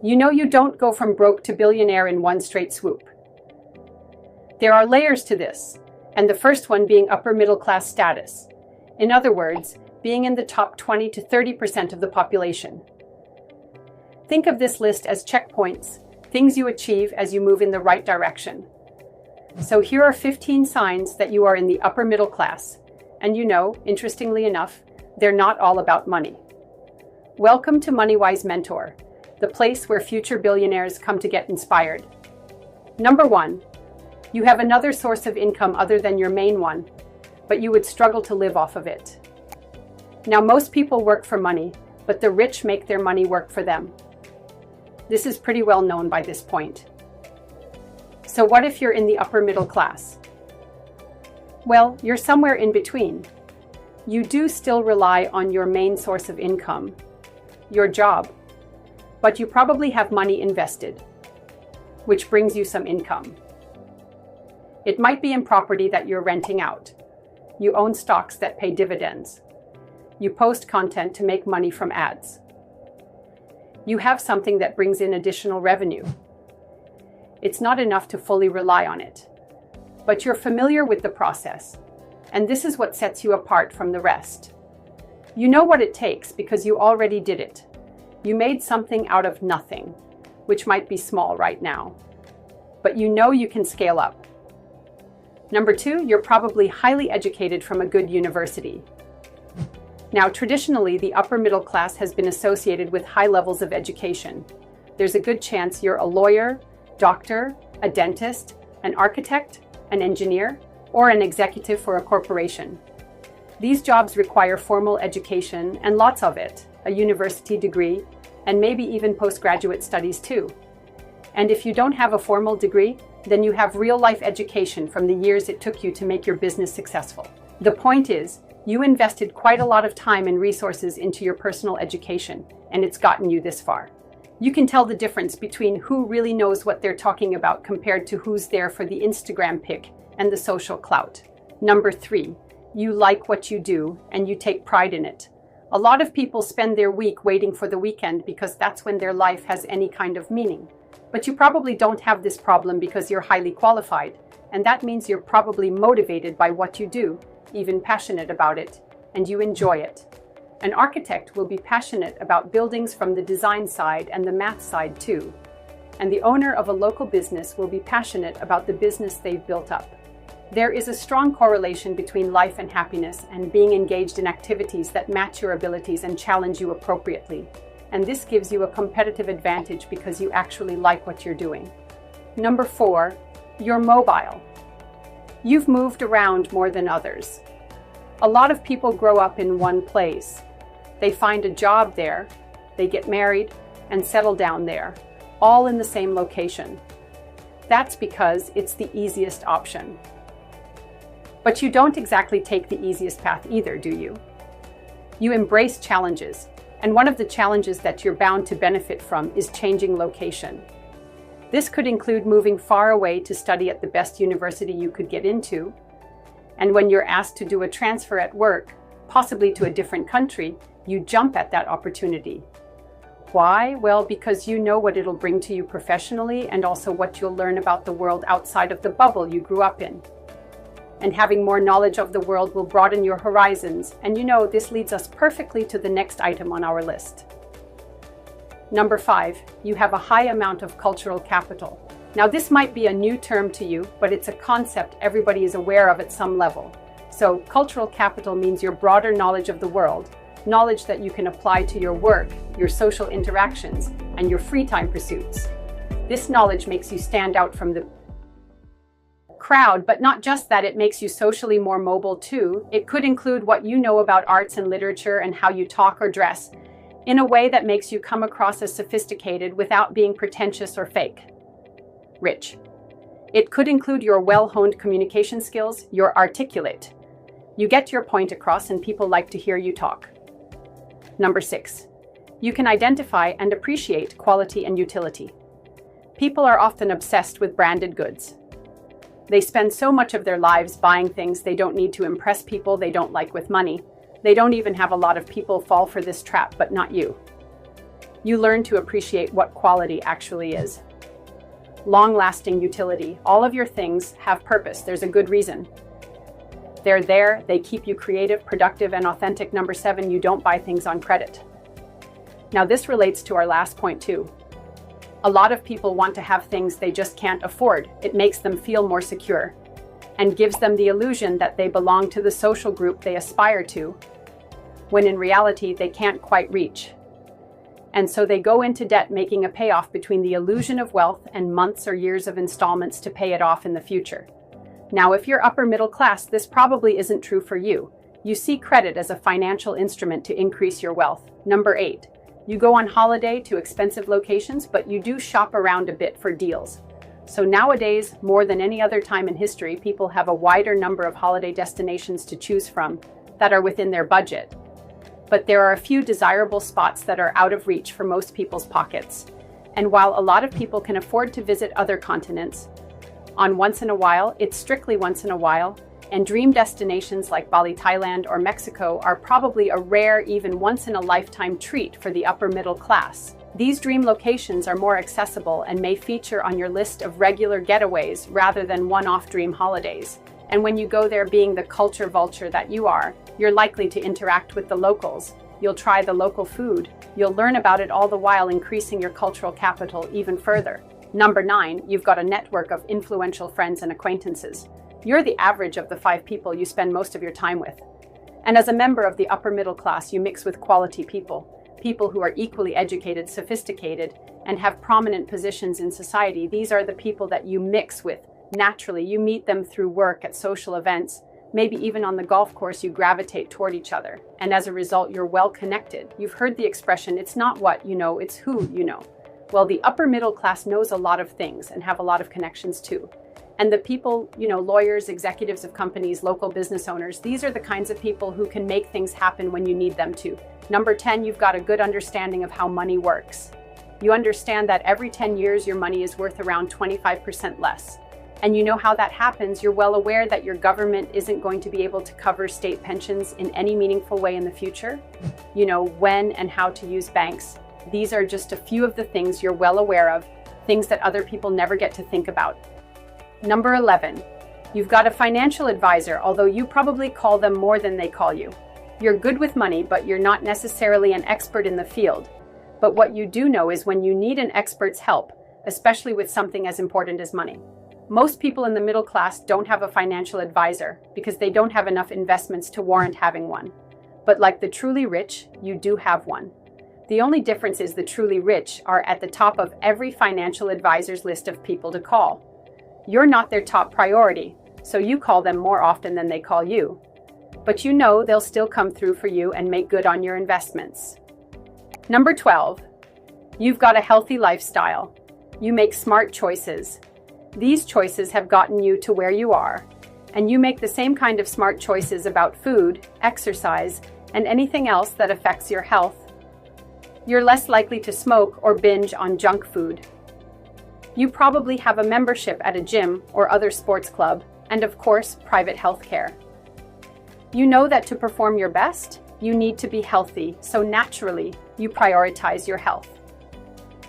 You know you don't go from broke to billionaire in one straight swoop. There are layers to this, and the first one being upper middle class status. In other words, being in the top 20 to 30% of the population. Think of this list as checkpoints, things you achieve as you move in the right direction. So here are 15 signs that you are in the upper middle class. And you know, interestingly enough, they're not all about money. Welcome to MoneyWise Mentor, the place where future billionaires come to get inspired. Number 1, you have another source of income other than your main one, but you would struggle to live off of it. Now, most people work for money, but the rich make their money work for them. This is pretty well known by this point. So what if you're in the upper middle class? Well, you're somewhere in between. You do still rely on your main source of income, your job, but you probably have money invested, which brings you some income. It might be in property that you're renting out. You own stocks that pay dividends. You post content to make money from ads. You have something that brings in additional revenue. It's not enough to fully rely on it, but you're familiar with the process, and this is what sets you apart from the rest. You know what it takes because you already did it. You made something out of nothing, which might be small right now, but you know you can scale up. Number 2, you're probably highly educated from a good university. Now, traditionally, the upper middle class has been associated with high levels of education. There's a good chance you're a lawyer, doctor, a dentist, an architect, an engineer, or an executive for a corporation. These jobs require formal education and lots of it, a university degree, and maybe even postgraduate studies too. And if you don't have a formal degree, then you have real-life education from the years it took you to make your business successful. The point is, you invested quite a lot of time and resources into your personal education, and it's gotten you this far. You can tell the difference between who really knows what they're talking about compared to who's there for the Instagram pic and the social clout. Number 3, you like what you do and you take pride in it. A lot of people spend their week waiting for the weekend because that's when their life has any kind of meaning. But you probably don't have this problem because you're highly qualified, and that means you're probably motivated by what you do, even passionate about it, and you enjoy it. An architect will be passionate about buildings from the design side and the math side too. And the owner of a local business will be passionate about the business they've built up. There is a strong correlation between life and happiness and being engaged in activities that match your abilities and challenge you appropriately. And this gives you a competitive advantage because you actually like what you're doing. Number 4, you're mobile. You've moved around more than others. A lot of people grow up in one place. They find a job there, they get married, and settle down there, all in the same location. That's because it's the easiest option. But you don't exactly take the easiest path either, do you? You embrace challenges, and one of the challenges that you're bound to benefit from is changing location. This could include moving far away to study at the best university you could get into, and when you're asked to do a transfer at work, possibly to a different country, you jump at that opportunity. Why? Well, because you know what it'll bring to you professionally and also what you'll learn about the world outside of the bubble you grew up in. And having more knowledge of the world will broaden your horizons, and you know this leads us perfectly to the next item on our list. Number 5, you have a high amount of cultural capital. Now, this might be a new term to you, but it's a concept everybody is aware of at some level. So, cultural capital means your broader knowledge of the world, knowledge that you can apply to your work, your social interactions, and your free time pursuits. This knowledge makes you stand out from the crowd, but not just that, it makes you socially more mobile too. It could include what you know about arts and literature and how you talk or dress in a way that makes you come across as sophisticated without being pretentious or fake. Rich. It could include your well-honed communication skills. You're articulate. You get your point across and people like to hear you talk. Number 6, you can identify and appreciate quality and utility. People are often obsessed with branded goods. They spend so much of their lives buying things they don't need to impress people they don't like with money. They don't even have a lot of people fall for this trap, but not you. You learn to appreciate what quality actually is. Long-lasting utility. All of your things have purpose. There's a good reason. They're there, they keep you creative, productive, and authentic. Number 7, you don't buy things on credit. Now this relates to our last point too. A lot of people want to have things they just can't afford. It makes them feel more secure and gives them the illusion that they belong to the social group they aspire to, when in reality they can't quite reach. And so they go into debt, making a payoff between the illusion of wealth and months or years of installments to pay it off in the future. Now, if you're upper middle class, this probably isn't true for you. You see credit as a financial instrument to increase your wealth. Number 8, you go on holiday to expensive locations, but you do shop around a bit for deals. So nowadays, more than any other time in history, people have a wider number of holiday destinations to choose from that are within their budget. But there are a few desirable spots that are out of reach for most people's pockets. And while a lot of people can afford to visit other continents on once in a while, it's strictly once in a while, and dream destinations like Bali, Thailand, or Mexico are probably a rare, even once-in-a-lifetime treat for the upper middle class. These dream locations are more accessible and may feature on your list of regular getaways rather than one-off dream holidays. And when you go there being the culture vulture that you are, you're likely to interact with the locals. You'll try the local food. You'll learn about it, all the while increasing your cultural capital even further. Number 9, you've got a network of influential friends and acquaintances. You're the average of the 5 people you spend most of your time with. And as a member of the upper middle class, you mix with quality people who are equally educated, sophisticated, and have prominent positions in society. These are the people that you mix with naturally. You meet them through work, at social events, maybe even on the golf course. You gravitate toward each other. And as a result, you're well connected. You've heard the expression, it's not what you know, it's who you know. Well, the upper middle class knows a lot of things and have a lot of connections too. And the people, lawyers, executives of companies, local business owners, these are the kinds of people who can make things happen when you need them to. Number 10, you've got a good understanding of how money works. You understand that every 10 years, your money is worth around 25% less. And you know how that happens. You're well aware that your government isn't going to be able to cover state pensions in any meaningful way in the future. You know when and how to use banks. These are just a few of the things you're well aware of, things that other people never get to think about. Number 11, you've got a financial advisor, although you probably call them more than they call you. You're good with money, but you're not necessarily an expert in the field. But what you do know is when you need an expert's help, especially with something as important as money. Most people in the middle class don't have a financial advisor because they don't have enough investments to warrant having one. But like the truly rich, you do have one. The only difference is the truly rich are at the top of every financial advisor's list of people to call. You're not their top priority, so you call them more often than they call you. But you know they'll still come through for you and make good on your investments. Number 12, you've got a healthy lifestyle. You make smart choices. These choices have gotten you to where you are, and you make the same kind of smart choices about food, exercise, and anything else that affects your health. You're less likely to smoke or binge on junk food. You probably have a membership at a gym or other sports club, and of course, private health care. You know that to perform your best, you need to be healthy, so naturally, you prioritize your health.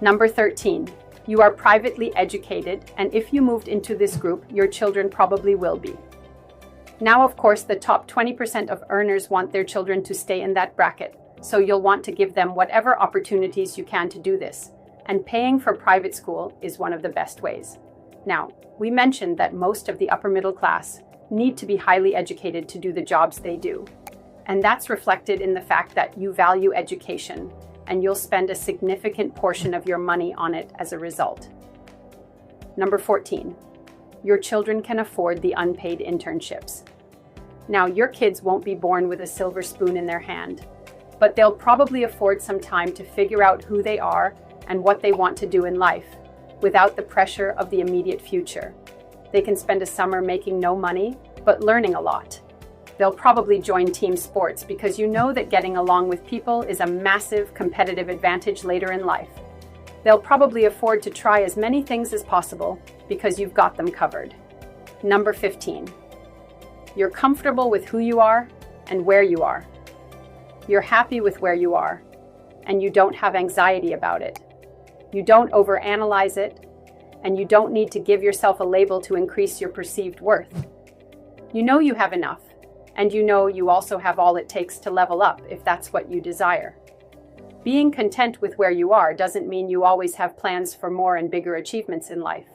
Number 13, you are privately educated, and if you moved into this group, your children probably will be. Now, of course, the top 20% of earners want their children to stay in that bracket, so you'll want to give them whatever opportunities you can to do this. And paying for private school is one of the best ways. Now, we mentioned that most of the upper middle class need to be highly educated to do the jobs they do. And that's reflected in the fact that you value education, and you'll spend a significant portion of your money on it as a result. Number 14, your children can afford the unpaid internships. Now, your kids won't be born with a silver spoon in their hand, but they'll probably afford some time to figure out who they are and what they want to do in life, without the pressure of the immediate future. They can spend a summer making no money, but learning a lot. They'll probably join team sports because you know that getting along with people is a massive competitive advantage later in life. They'll probably afford to try as many things as possible because you've got them covered. Number 15, you're comfortable with who you are and where you are. You're happy with where you are, and you don't have anxiety about it. You don't overanalyze it, and you don't need to give yourself a label to increase your perceived worth. You know you have enough, and you know you also have all it takes to level up if that's what you desire. Being content with where you are doesn't mean you always have plans for more and bigger achievements in life.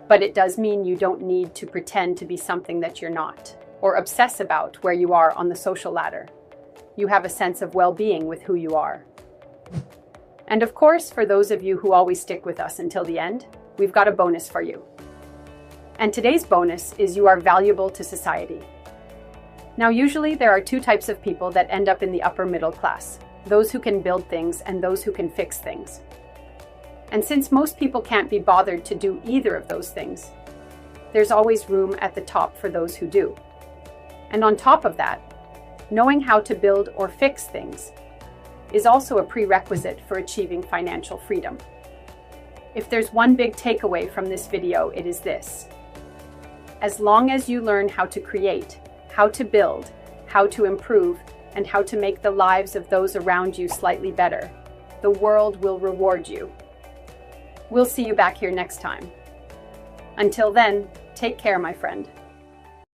But it does mean you don't need to pretend to be something that you're not, or obsess about where you are on the social ladder. You have a sense of well-being with who you are. And of course, for those of you who always stick with us until the end, we've got a bonus for you. And today's bonus is you are valuable to society. Now, usually there are two types of people that end up in the upper middle class, those who can build things and those who can fix things. And since most people can't be bothered to do either of those things, there's always room at the top for those who do. And on top of that, knowing how to build or fix things is also a prerequisite for achieving financial freedom. If there's one big takeaway from this video, it is this. As long as you learn how to create, how to build, how to improve, and how to make the lives of those around you slightly better, the world will reward you. We'll see you back here next time. Until then, take care, my friend.